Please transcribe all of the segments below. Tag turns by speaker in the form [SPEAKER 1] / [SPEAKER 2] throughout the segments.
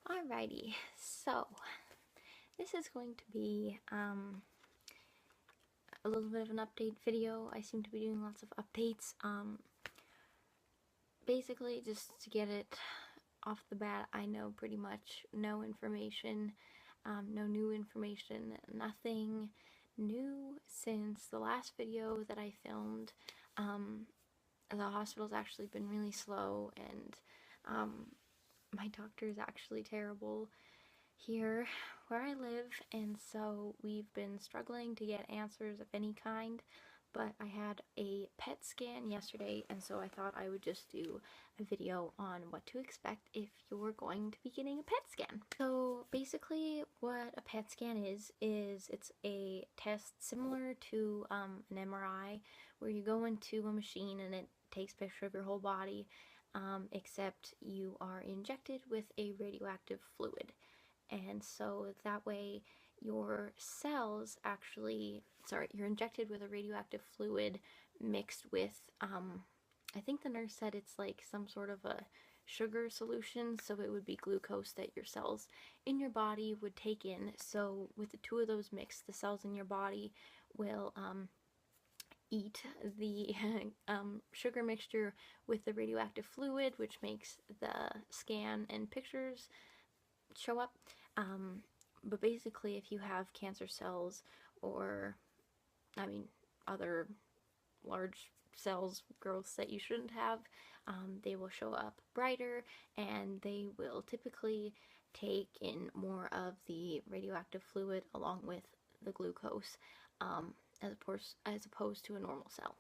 [SPEAKER 1] Alrighty, so this is going to be a little bit of an update video. I seem to be doing lots of updates. Basically, just to get it off the bat, I know pretty much no information, no new information, nothing new since the last video that I filmed. The hospital's actually been really slow, and my doctor is actually terrible here where I live, and so we've been struggling to get answers of any kind. But I had a PET scan yesterday, and so I thought I would just do a video on what to expect if you're going to be getting a PET scan. So basically what a PET scan is it's a test similar to an MRI, where you go into a machine and it takes a picture of your whole body, except you are injected with a radioactive fluid. And so that way your cells you're injected with a radioactive fluid mixed with, I think the nurse said it's like some sort of a sugar solution, so it would be glucose that your cells in your body would take in. So with the two of those mixed, the cells in your body will eat the sugar mixture with the radioactive fluid, which makes the scan and pictures show up. But basically, if you have cancer cells or, other large cells, growths that you shouldn't have, they will show up brighter, and they will typically take in more of the radioactive fluid along with the glucose, as opposed to a normal cell.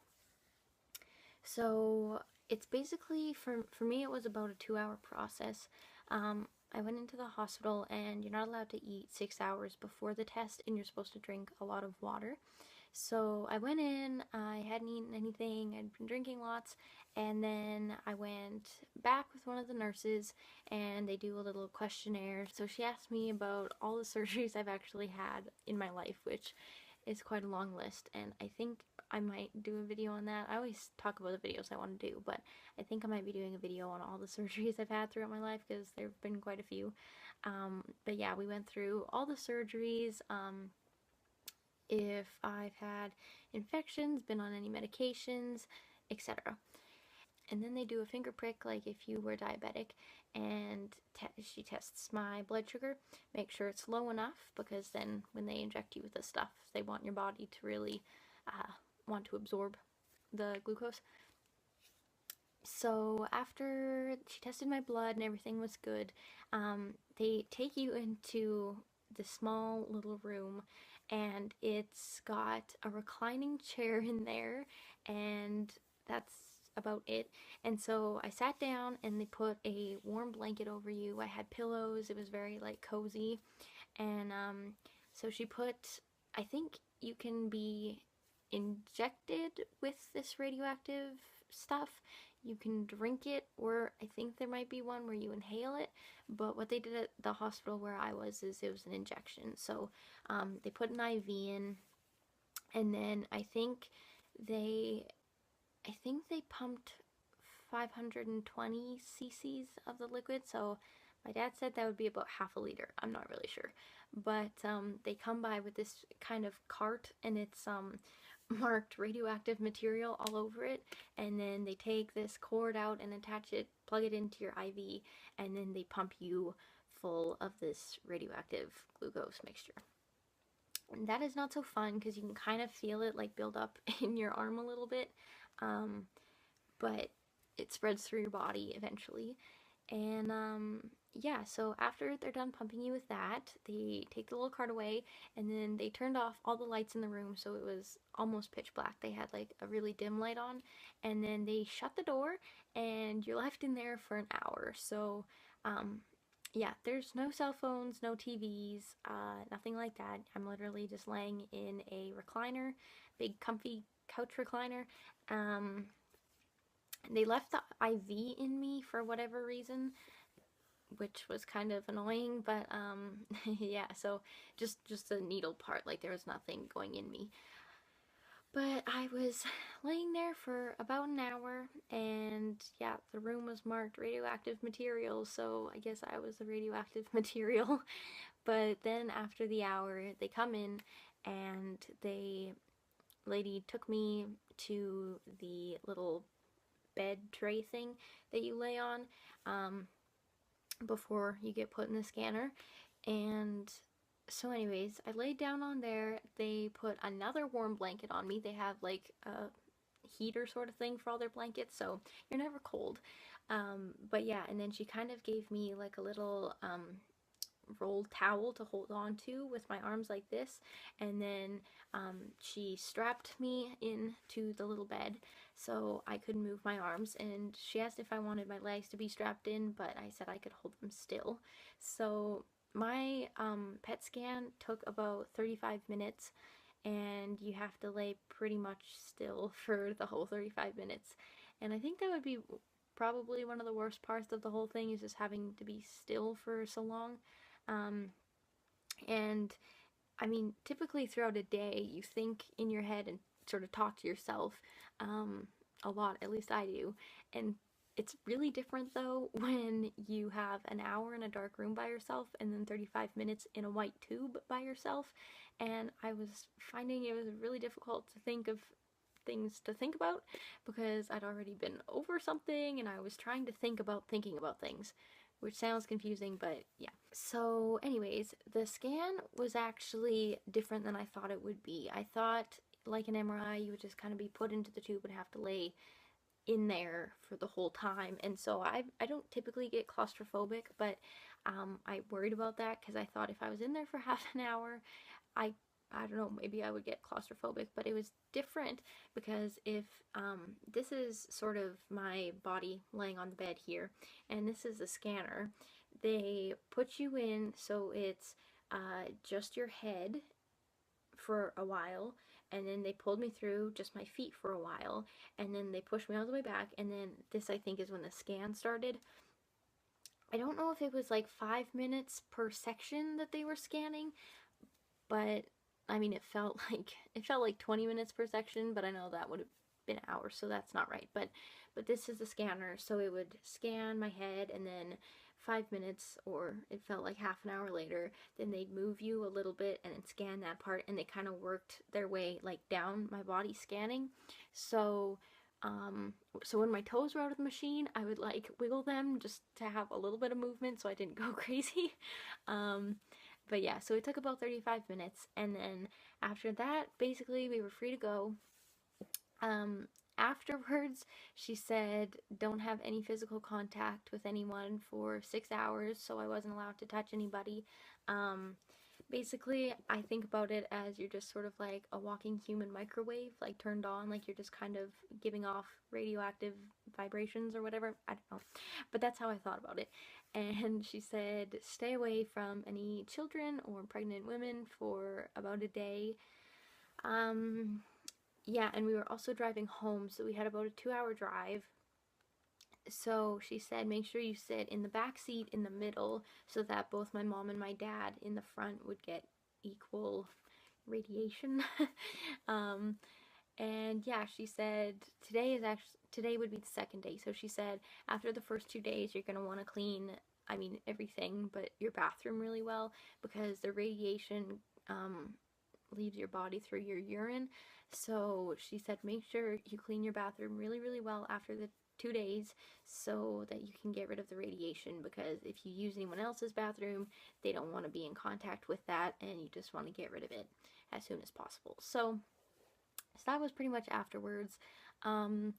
[SPEAKER 1] So it's basically, for me, it was about a 2-hour process. I went into the hospital, and you're not allowed to eat 6 hours before the test, and you're supposed to drink a lot of water. So I went in, I hadn't eaten anything, I'd been drinking lots, and then I went back with one of the nurses, and they do a little questionnaire. So she asked me about all the surgeries I've actually had in my life, which is quite a long list, and I think I might do a video on that. I always talk about the videos I want to do, but I think I might be doing a video on all the surgeries I've had throughout my life, because there have been quite a few. But yeah, we went through all the surgeries, if I've had infections, been on any medications, etc. And then they do a finger prick, like if you were diabetic, and she tests my blood sugar, make sure it's low enough, because then when they inject you with this stuff, they want your body to really want to absorb the glucose. So after she tested my blood and everything was good, they take you into the small little room, and it's got a reclining chair in there, and that's about it. And so I sat down, and they put a warm blanket over you. I had pillows. It was very like cozy. And so she put, I think you can be injected with this radioactive stuff. You can drink it, or I think there might be one where you inhale it. But what they did at the hospital where I was is it was an injection. So they put an IV in, and then I think they pumped 520 cc's of the liquid. So my dad said that would be about half a liter. I'm not really sure. But they come by with this kind of cart, and it's marked radioactive material all over it, and then they take this cord out and attach it, plug it into your IV, and then they pump you full of this radioactive glucose mixture. And that is not so fun, because you can kind of feel it like build up in your arm a little bit, but it spreads through your body eventually. And yeah, so after they're done pumping you with that, they take the little cart away, and then they turned off all the lights in the room, so it was almost pitch black. They had like a really dim light on, and then they shut the door, and you're left in there for an hour. So yeah, there's no cell phones, no TVs, nothing like that. I'm literally just laying in a recliner, big comfy couch recliner. They left the IV in me for whatever reason, which was kind of annoying, but yeah, so just the needle part, like there was nothing going in me. But I was laying there for about an hour, and yeah, the room was marked radioactive material, so I guess I was the radioactive material. But then after the hour, they come in and the lady took me to the little bed tray thing that you lay on um, before you get put in the scanner. And so, anyways, I laid down on there. They put another warm blanket on me. They have like a heater sort of thing for all their blankets, so you're never cold. But yeah, and then she kind of gave me like a little rolled towel to hold on to with my arms like this, and then she strapped me into the little bed so I could move my arms, and she asked if I wanted my legs to be strapped in, but I said I could hold them still. So my PET scan took about 35 minutes, and you have to lay pretty much still for the whole 35 minutes. And I think that would be probably one of the worst parts of the whole thing, is just having to be still for so long. Um, and I mean, typically throughout a day, you think in your head and sort of talk to yourself a lot, at least I do. And it's really different though when you have an hour in a dark room by yourself and then 35 minutes in a white tube by yourself. And I was finding it was really difficult to think of things to think about because I'd already been over something and I was trying to think about thinking about things, which sounds confusing, but yeah. So, anyways, the scan was actually different than I thought it would be. I thought, like an MRI, you would just kind of be put into the tube and have to lay in there for the whole time. And so I don't typically get claustrophobic, but I worried about that because I thought if I was in there for half an hour, I I don't know, maybe I would get claustrophobic, but it was different because if this is sort of my body laying on the bed here, and this is a scanner, they put you in so it's just your head for a while, and then they pulled me through just my feet for a while, and then they pushed me all the way back, and then this I think is when the scan started. I don't know if it was like 5 minutes per section that they were scanning, but I mean it felt like 20 minutes per section, but I know that would have been hours, so that's not right. But this is a scanner, so it would scan my head, and then 5 minutes, or it felt like half an hour later, then they'd move you a little bit and then scan that part, and they kind of worked their way like down my body scanning. So so when my toes were out of the machine, I would like wiggle them just to have a little bit of movement so I didn't go crazy. um but yeah, so it took about 35 minutes, and then after that, basically, we were free to go. Um, Afterwards, she said, don't have any physical contact with anyone for 6 hours, so I wasn't allowed to touch anybody. Um, Basically, I think about it as you're just sort of like a walking human microwave, like turned on, like you're just kind of giving off radioactive vibrations or whatever. I don't know. But that's how I thought about it. And she said, stay away from any children or pregnant women for about a day. Um, yeah, and we were also driving home, so we had about a 2 hour drive. So she said, make sure you sit in the back seat in the middle so that both my mom and my dad in the front would get equal radiation. um, and yeah, she said today would be the second day. So she said after the first 2 days, you're gonna want to clean, I mean, everything, but your bathroom really well because the radiation um, leaves your body through your urine. So she said make sure you clean your bathroom really, really well after the 2 days so that you can get rid of the radiation, because if you use anyone else's bathroom, they don't want to be in contact with that, and you just want to get rid of it as soon as possible. So that was pretty much afterwards. Um,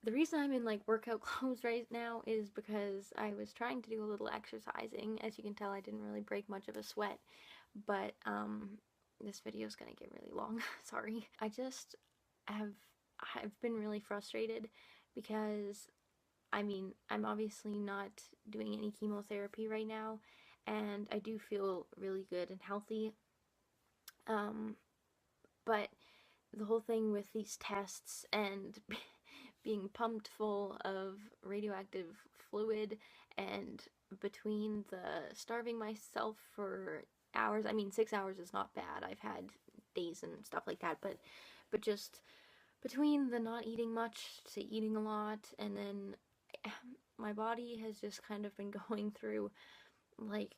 [SPEAKER 1] the reason I'm in like workout clothes right now is because I was trying to do a little exercising. As you can tell, I didn't really break much of a sweat, but this video is gonna get really long. Sorry. Have I've been really frustrated because I mean, I'm obviously not doing any chemotherapy right now, and I do feel really good and healthy. Um, but the whole thing with these tests and being pumped full of radioactive fluid, and between the starving myself for hours, I mean 6 hours is not bad, I've had days and stuff like that, but but just between the not eating much to eating a lot, and then my body has just kind of been going through like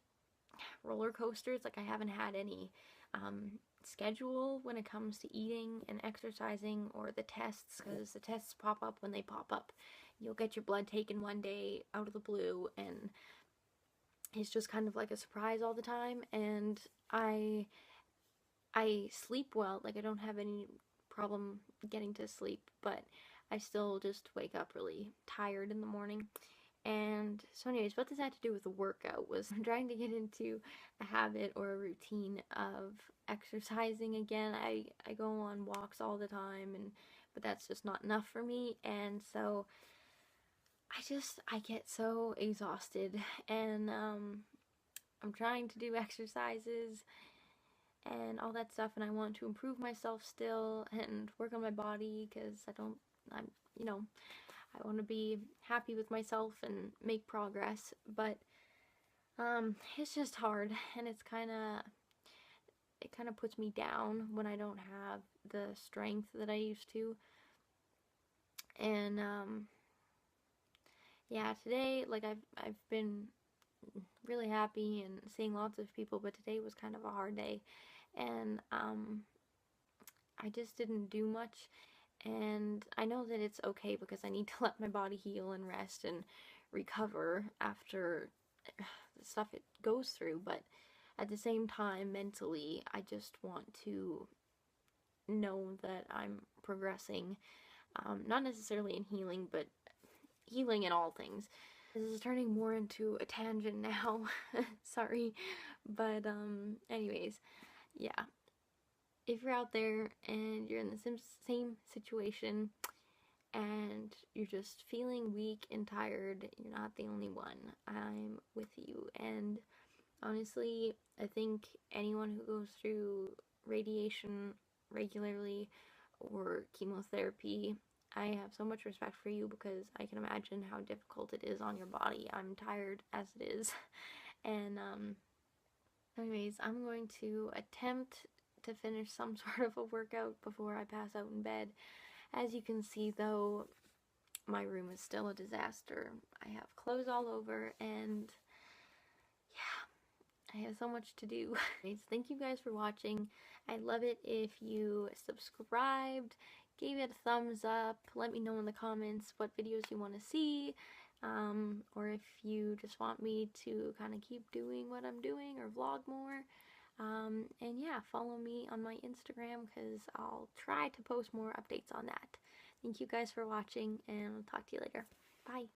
[SPEAKER 1] roller coasters. Like I haven't had any schedule when it comes to eating and exercising, or the tests, because the tests pop up when they pop up. You'll get your blood taken one day out of the blue, and it's just kind of like a surprise all the time. And I sleep well, like I don't have any problem getting to sleep, but I still just wake up really tired in the morning. And so anyways, what this had to do with the workout was I'm trying to get into a habit or a routine of exercising again. I go on walks all the time, and but that's just not enough for me. And so I get so exhausted, and I'm trying to do exercises and all that stuff, and I want to improve myself still and work on my body, because I'm, you know, I want to be happy with myself and make progress, but it's just hard, and it kind of puts me down when I don't have the strength that I used to. And yeah, today, like I've been really happy and seeing lots of people, but today was kind of a hard day, and I just didn't do much. And I know that it's okay, because I need to let my body heal and rest and recover after the stuff it goes through, but at the same time, mentally, I just want to know that I'm progressing, not necessarily in healing, but healing in all things. This is turning more into a tangent now. Sorry. But anyways, yeah. If you're out there and you're in the same situation and you're just feeling weak and tired, you're not the only one. I'm with you. And honestly, I think anyone who goes through radiation regularly or chemotherapy, I have so much respect for you, because I can imagine how difficult it is on your body. I'm tired as it is. And anyways, I'm going to attempt to finish some sort of a workout before I pass out in bed. As you can see, though, my room is still a disaster. I have clothes all over, and yeah, I have so much to do. Thank you guys for watching. I'd love it if you subscribed, gave it a thumbs up, let me know in the comments what videos you want to see, or if you just want me to kind of keep doing what I'm doing or vlog more. And yeah, follow me on my Instagram, because I'll try to post more updates on that. Thank you guys for watching, and I'll talk to you later. Bye!